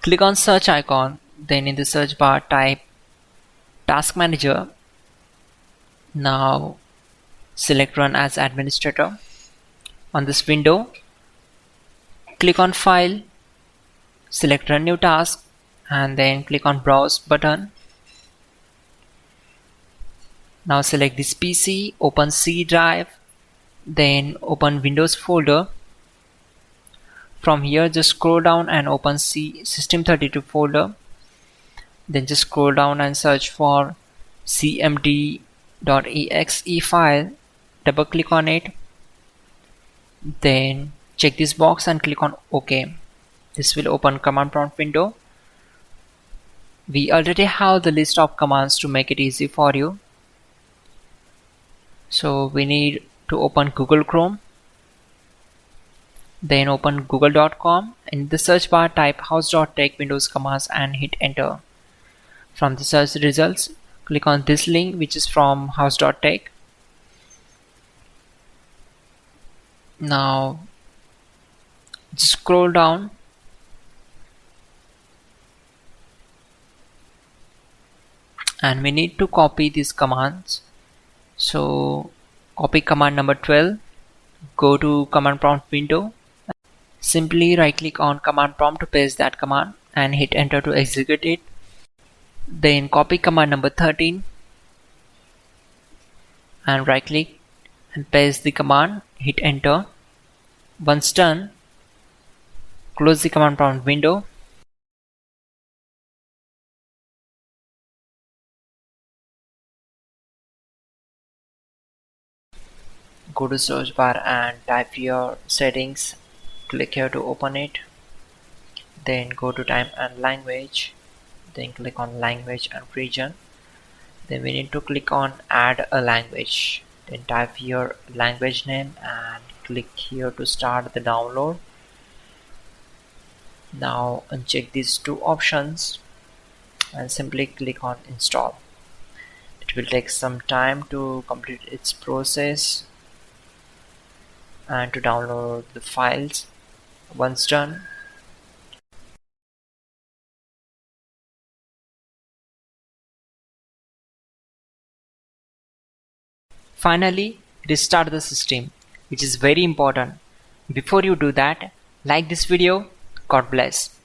Click on search icon, then in the search bar type Task Manager. Now select Run as Administrator. On this window, click on File, select Run New Task, and then click on Browse button. Now select this PC, open C drive, then open Windows folder. From here just scroll down and open C System32 folder. Then just scroll down and search for cmd.exe file. Double click on it. Then check this box and click on OK. This will open command prompt window. We already have the list of commands to make it easy for you. So we need to open Google Chrome. Then open google.com. In the search bar type hows.tech Windows commands and hit enter. From the search results, click on this link which is from hows.tech. Now just scroll down and we need to copy these commands. So copy command number 12, go to command prompt window, simply right click on command prompt to paste that command and hit enter to execute it. Then copy command number 13 and right click and paste the command, hit enter. Once done, close the command prompt window. Go to search bar and type your settings. Click here to open it. Then go to time and language. Then click on language and region. Then we need to click on add a language. Then type your language name and click here to start the download. Now uncheck these two options and simply click on install. It will take some time to complete its process and to download the files. Once done, finally restart the system, which is very important. Before you do that, like this video. God bless.